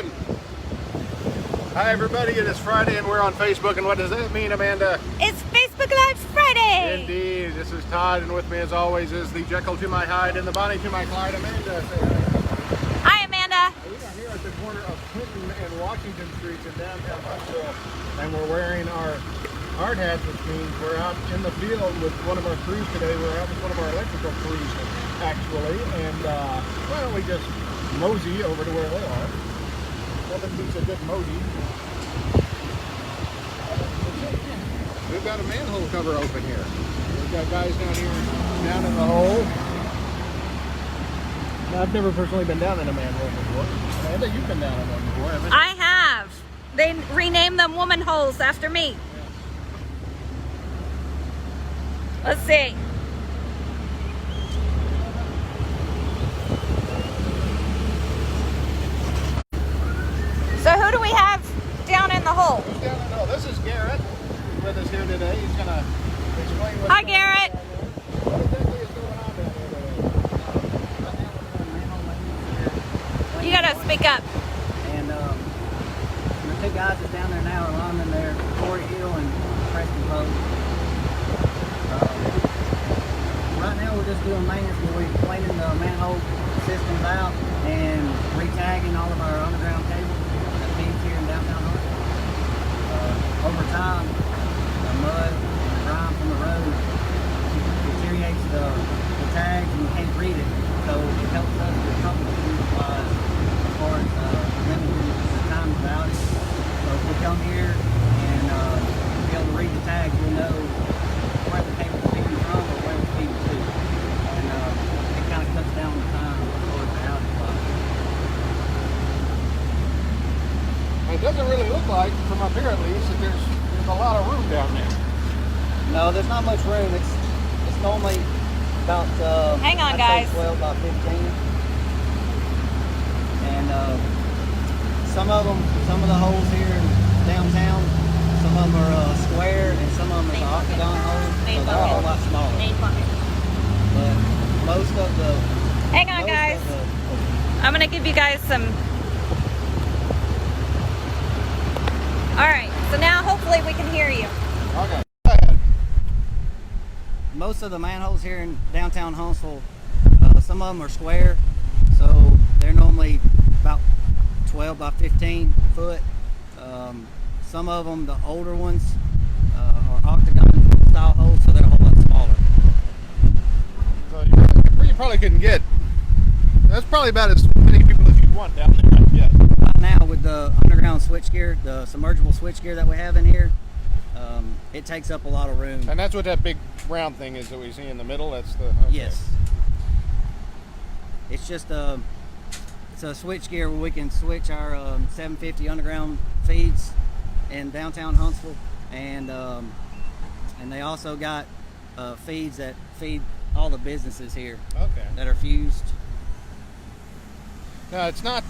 doing? Hi everybody, it is Friday and we're on Facebook, and what does that mean, Amanda? It's Facebook Live Friday! Indeed, this is Todd, and with me as always is the Jekyll to my Hyde and the Bonnie to my Clyde, Amanda. Hi Amanda! We are here at the corner of Clinton and Washington Streets in downtown Huntsville, and we're wearing our hard hats, which means we're out in the field with one of our crews today. We're out with one of our electrical crews, actually, and why don't we just mosey over to where they are. Nothing beats a good mosey. We've got a manhole cover open here. We've got guys down here, down in the hole. Now, I've never personally been down in a manhole before. Amanda, you've been down in one before, haven't you? I have. They renamed them woman holes after me. Yeah. Let's see. So who do we have down in the hole? Who's down in the hole? This is Garrett. He's with us here today. He's going to explain what's Hi, going on Garrett. down there. What exactly is going on down here today? You gotta speak up. And the two guys that's down there now are lining their Corey Hill and Preston Road. Right now we're just doing maintenance where we're cleaning the manhole systems out and re-tagging all of our underground cables that feeds here in downtown Huntsville. Over time, the mud and the grime from the road deteriorates the tags and you can't read it. So it helps us with troubleshooting-wise as far as limiting the time of outage. So if we come here and be able to read the tags, we'll know where the cable's feeding from or where it's feeding to. And it kind of cuts down the time as far as the outage wise. It doesn't really look like, from up here at least, that there's a lot of room down there. No, there's not much room. It's normally about Hang on, I'd say guys. 12 by 15. And some of the holes here in downtown, some of them are square and some of them are octagon holes, so they're a whole lot smaller. But most of the Hang on, guys. I'm gonna give you guys some. All right. So now hopefully we can hear you. Okay. Go ahead. Most of the manholes here in downtown Huntsville, some of them are square, so they're normally about 12 by 15 foot. Some of them, the older ones, are octagon style holes, so they're a whole lot smaller. So you probably couldn't get, that's probably about as many people as you'd want down there, I guess. Right now with the underground switchgear, the submergible switchgear that we have in here, it takes up a lot of room. And that's what that big round thing is that we see in the middle. That's the, okay. Yes. It's just it's a switchgear where we can switch our 750 underground feeds in downtown Huntsville, and they also got feeds that feed all the businesses here Okay. that are fused. Now it's not,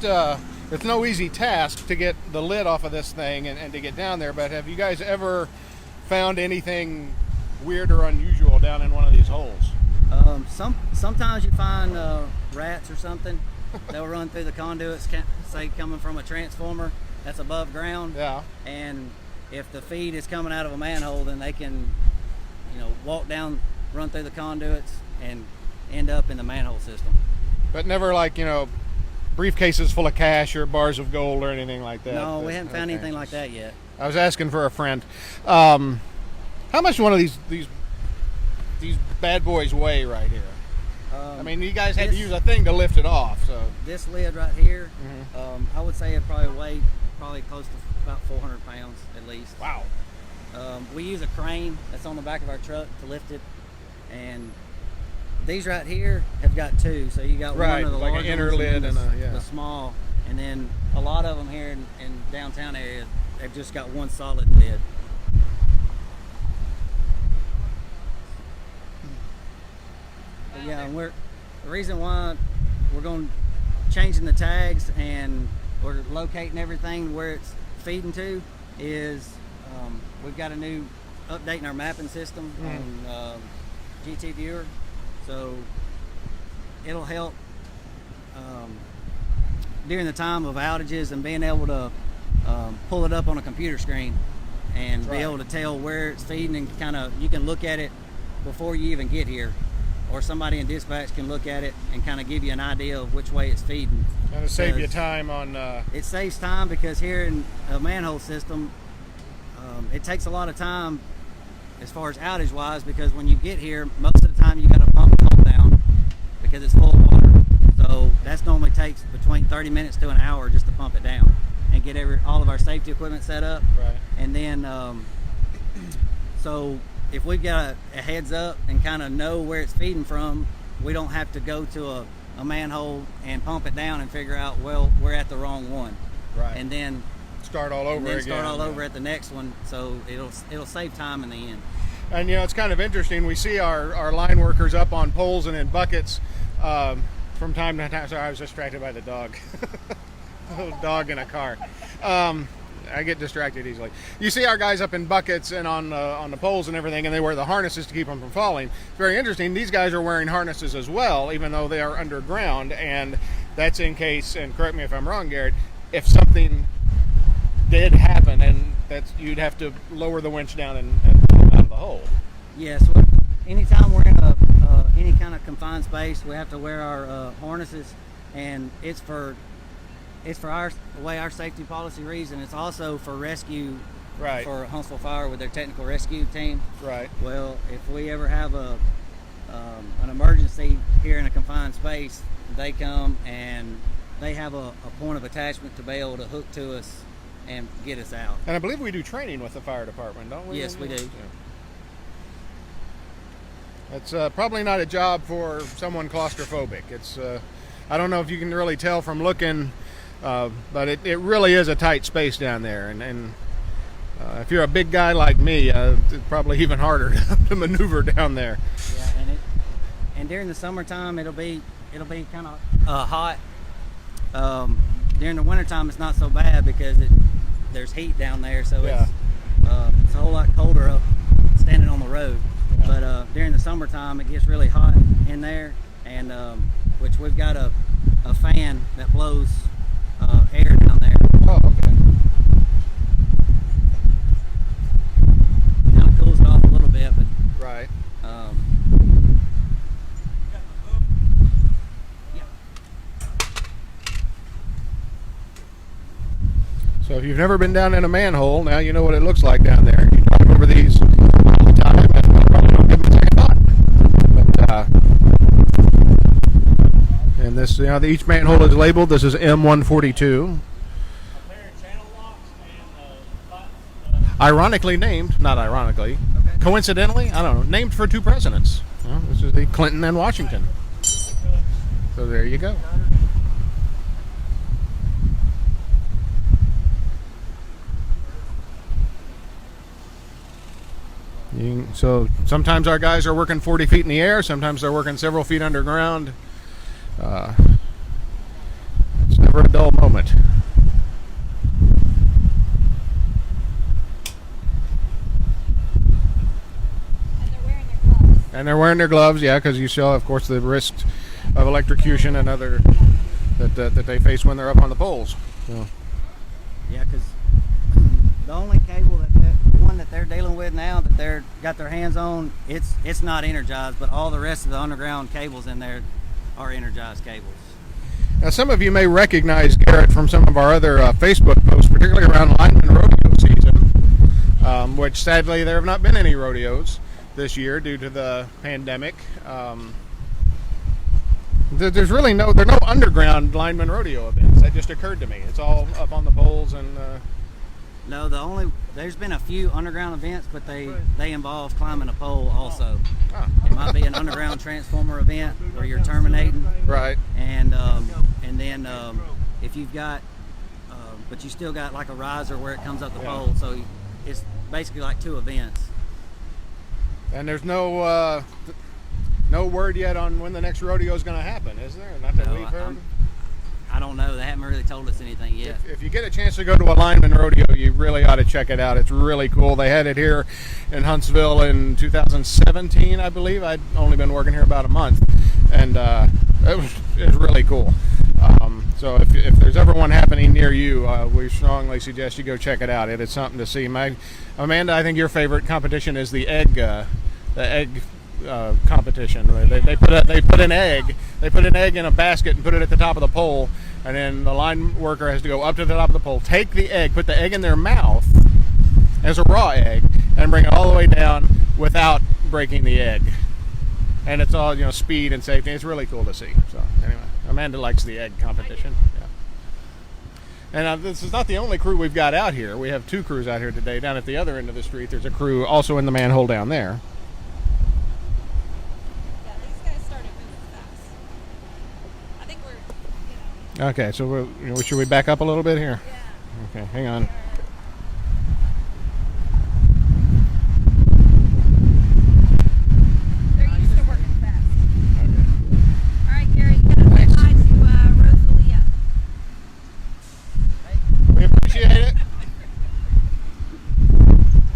it's no easy task to get the lid off of this thing and to get down there, but have you guys ever found anything weird or unusual down in one of these holes? Sometimes you find rats or something. They'll run through the conduits, say coming from a transformer that's above ground. Yeah. And if the feed is coming out of a manhole, then they can, walk down, run through the conduits, and end up in the manhole system. But never like, briefcases full of cash or bars of gold or anything like that? No, we haven't found anything like that yet. I was asking for a friend. How much one of these bad boys weigh right here? I mean, you guys had to use a thing to lift it off, so. This lid right here, I would say it probably weighed close to about 400 pounds at least. Wow. We use a crane that's on the back of our truck to lift it, and these right here have got two. So you got right, one of the like large an inner ones lid and and the small, and then a lot of them here in downtown area, they've just got one solid lid. But yeah, and the reason why we're changing the tags and we're locating everything where it's feeding to is we've got a new updating our mapping system on GT Viewer, so it'll help during the time of outages and being able to pull it up on a computer screen and be able to tell where it's feeding, and kind of, you can look at it before you even get here, or somebody in dispatch can look at it and kind of give you an idea of which way it's feeding. And to save you time on... It saves time, because here in a manhole system, it takes a lot of time as far as outage wise, because when you get here, most of the time you got to pump the pump down because it's full of water. So that's normally takes between 30 minutes to an hour just to pump it down and get all of our safety equipment set up. Right. And then, so if we've got a heads up and kind of know where it's feeding from, we don't have to go to a manhole and pump it down and figure out, well, we're at the wrong one. Right. And then start all over again. Start all over at the next one, so it'll save time in the end. And you know, it's kind of interesting. We see our line workers up on poles and in buckets from time to time. Sorry, I was distracted by the dog. A little dog in a car. I get distracted easily. You see our guys up in buckets and on the poles and everything, and they wear the harnesses to keep them from falling. It's very interesting. These guys are wearing harnesses as well, even though they are underground, and that's in case, and correct me if I'm wrong, Garrett, if something did happen, and you'd have to lower the winch down and pull it out of the hole. Yes. Anytime we're in any kind of confined space, we have to wear our harnesses, and it's for the way our safety policy reads, and it's also for rescue. Right. For Huntsville Fire with their technical rescue team. Right. Well, if we ever have an emergency here in a confined space, they come and they have a point of attachment to be able to hook to us and get us out. And I believe we do training with the fire department, don't we? Yes, we do. Yeah. It's probably not a job for someone claustrophobic. It's I don't know if you can really tell from looking, but it really is a tight space down there, and if you're a big guy like me, it's probably even harder to maneuver down there. Yeah, and during the summertime it'll be kind of hot. During the wintertime it's not so bad because there's heat down there, so it's a whole lot colder up standing on the road. Yeah. But during the summertime it gets really hot in there, and which we've got a fan that blows air down there. Oh, okay. Kind of cools it off a little bit, but right. So if you've never been down in a manhole, now you know what it looks like down there. You drive over these all the time and probably don't give them a second thought. But and this, each manhole is labeled. This is M142. Ironically named, not ironically, coincidentally, I don't know, named for two presidents. Well, this is the Clinton and Washington. So there you go. So sometimes our guys are working 40 feet in the air, sometimes they're working several feet underground. It's never a dull moment. And they're wearing their gloves, yeah, because you saw, of course, the risk of electrocution and other that they face when they're up on the poles. So. Yeah, because the only cable that they're dealing with now that they're got their hands on, it's not energized, but all the rest of the underground cables in there are energized cables. Now, some of you may recognize Garrett from some of our other Facebook posts, particularly around lineman rodeo season, which sadly there have not been any rodeos this year due to the pandemic. There's really there are no underground lineman rodeo events. That just occurred to me. It's all up on the poles and. No, there's been a few underground events, but they involve climbing a pole also. Oh. It might be an underground transformer event where you're terminating. Right. And then if you've got, but you still got like a riser where it comes up the pole, so it's basically like two events. And there's no word yet on when the next rodeo is going to happen, is there? Not that we've heard. I don't know. They haven't really told us anything yet. If you get a chance to go to a lineman rodeo, you really ought to check it out. It's really cool. They had it here in Huntsville in 2017, I believe. I'd only been working here about a month, and it was really cool. So if there's ever one happening near you, we strongly suggest you go check it out. It is something to see. Amanda, I think your favorite competition is the egg competition. They put an egg in a basket and put it at the top of the pole, and then the line worker has to go up to the top of the pole, take the egg, put the egg in their mouth as a raw egg, and bring it all the way down without breaking the egg. And it's all, speed and safety. It's really cool to see. So anyway, Amanda likes the egg competition. Yeah. And this is not the only crew we've got out here. We have 2 crews out here today. Down at the other end of the street, there's a crew also in the manhole down there. Yeah, these guys started moving fast. I think we're, Okay, so should we back up a little bit here? Yeah. Okay, hang on. They're used to working fast. All right, Garrett, you gotta say hi to Rosalia. We appreciate it.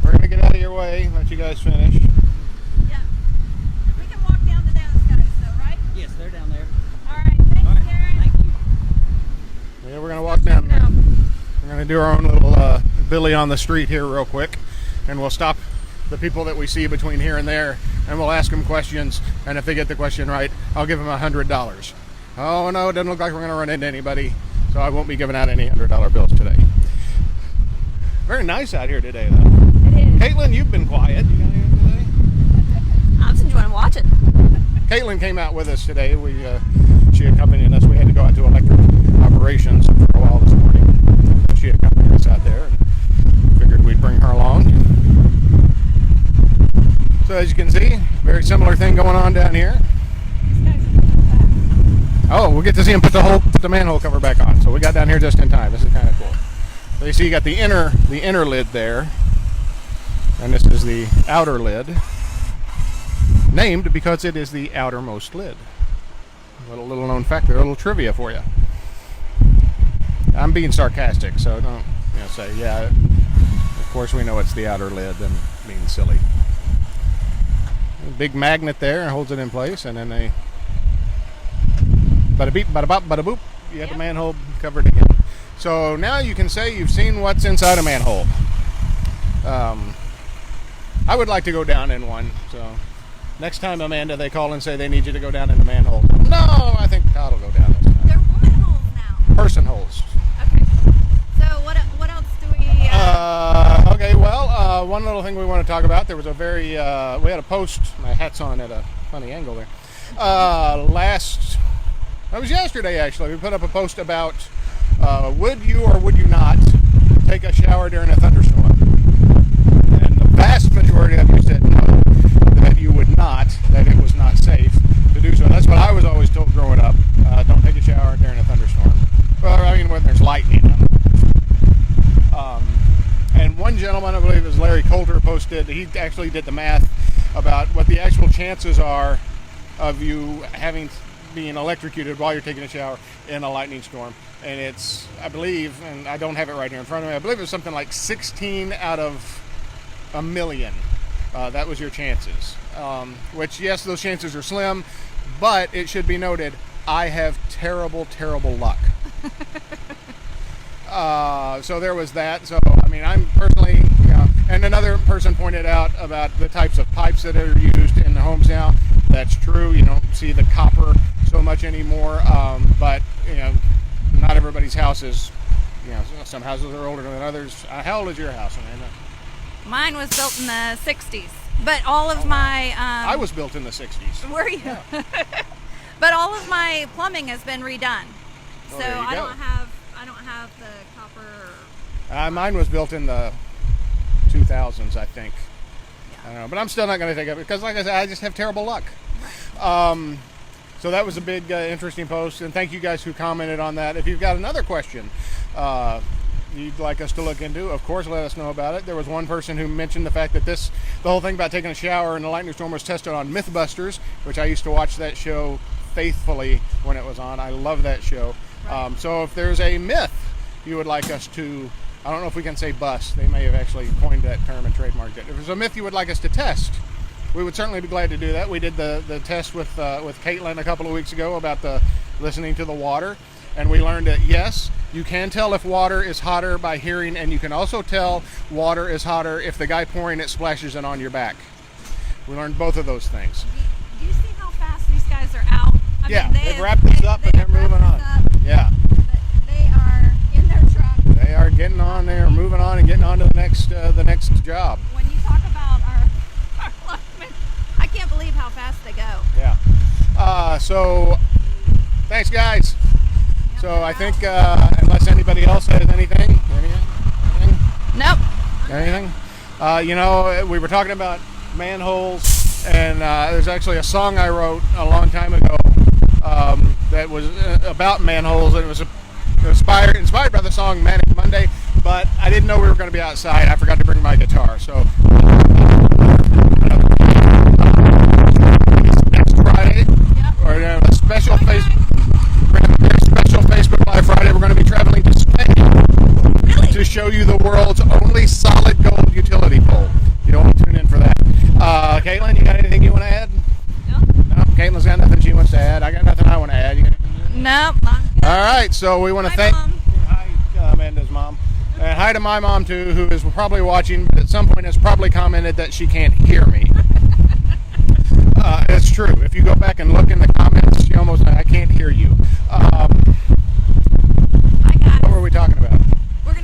We're going to get out of your way, let you guys finish. Yeah. We can walk down to those guys, though, right? Yes, they're down there. All right, thanks, Garrett. Thank you. Yeah, we're going to walk down there. We're going to do our own little Billy on the street here real quick, and we'll stop the people that we see between here and there, and we'll ask them questions, and if they get the question right, I'll give them $100. Oh no, it doesn't look like we're going to run into anybody, so I won't be giving out any $100 bills today. Very nice out here today, though. It is. Caitlin, you've been quiet. You got anything today? I was enjoying watching. Caitlin came out with us today. She accompanied us. We had to go out to electric operations for a while this morning. She accompanied us out there, and figured we'd bring her along. So as you can see, very similar thing going on down here. These guys are moving fast. Oh, we'll get to see him put the manhole cover back on. So we got down here just in time. This is kind of cool. So you see, you got the inner lid there, and this is the outer lid, named because it is the outermost lid. A little known fact there, a little trivia for you. I'm being sarcastic, so don't say, yeah, of course we know it's the outer lid, and being silly. A big magnet there holds it in place, and then they bada beep, bada bop, bada boop, you have the manhole covered again. So now you can say you've seen what's inside a manhole. I would like to go down in one, so next time, Amanda, they call and say they need you to go down in the manhole. No, I think Todd will go down this time. They're woman holes now. Person holes. Okay. So what else do we? Okay, well, one little thing we want to talk about. There was a very, we had a post, my hat's on at a funny angle there. That was yesterday actually. We put up a post about would you or would you not take a shower during a thunderstorm? And the vast majority of you said no, that you would not, that it was not safe to do so. That's what I was always told growing up. Don't take a shower during a thunderstorm. Well, I mean, when there's lightning. And one gentleman, I believe it was Larry Coulter, posted, he actually did the math about what the actual chances are of you being electrocuted while you're taking a shower in a lightning storm. And it's, I believe, and I don't have it right here in front of me, I believe it was something like 16 out of a million. That was your chances. Which, yes, those chances are slim, but it should be noted, I have terrible, terrible luck. So there was that. So, I mean, I'm personally, and another person pointed out about the types of pipes that are used in the homes now. That's true. You don't see the copper so much anymore, but, not everybody's house is, some houses are older than others. How old is your house, Amanda? Mine was built in the 60s, but all of my... I was built in the 60s. Were you? Yeah. But all of my plumbing has been redone. Oh, So there you I go. don't have the copper. Mine was built in the 2000s, I think. Yeah. I don't know, but I'm still not going to take it because, like I said, I just have terrible luck. So that was a big, interesting post, and thank you guys who commented on that. If you've got another question you'd like us to look into, of course, let us know about it. There was one person who mentioned the fact that the whole thing about taking a shower in a lightning storm was tested on Mythbusters, which I used to watch that show faithfully when it was on. I love that show. Right. So if there's a myth you would like us to, I don't know if we can say bust, they may have actually coined that term and trademarked it. If there's a myth you would like us to test, we would certainly be glad to do that. We did the test with Caitlin a couple of weeks ago about the listening to the water. and we learned that yes, you can tell if water is hotter by hearing, and you can also tell water is hotter if the guy pouring it splashes it on your back. We learned both of those things. Do you see how fast these guys are out? I Yeah, mean, they've wrapped this up and they're moving on. Yeah. But they are in their truck. They are getting on there, moving on, and getting on to the next job. When you talk about our linemen, I can't believe how fast they go. Yeah. So, thanks, guys. Yep, So I think unless anybody else has anything? Nope. Anything? We were talking about manholes, and there's actually a song I wrote a long time ago that was about manholes, and it was inspired by the song Manic Monday, but I didn't know we were going to be outside. I forgot to bring my guitar, so next Friday, we're going to have a special Facebook Live Friday. We're going to be traveling to Spain to show you the world's only solid gold utility pole. You don't want to tune in for that. Caitlin, you got anything you want to add? No. No? Caitlin's got nothing she wants to add. I got nothing I want to add. You got anything? Nope. I'm good. All right, so we want to thank Mom. Hi, Amanda's mom, and hi to my mom too, who is probably watching, but at some point has probably commented that she can't hear me. It's true. If you go back and look in the comments, she almost I can't hear you. What were we talking about?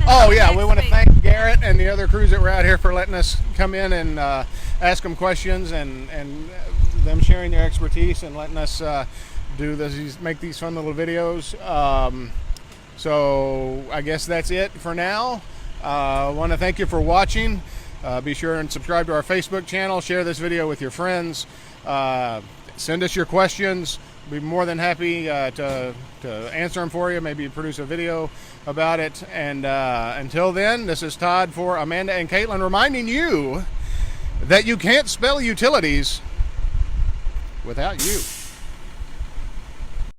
Oh yeah, we want to thank Garrett and the other crews that were out here for letting us come in and ask them questions, and them sharing their expertise and letting us make these fun little videos. So I guess that's it for now. I want to thank you for watching. Be sure and subscribe to our Facebook channel. Share this video with your friends. Send us your questions. Be more than happy to answer them for you. Maybe produce a video about it. And until then, this is Todd for Amanda and Caitlin, reminding you that you can't spell utilities without you.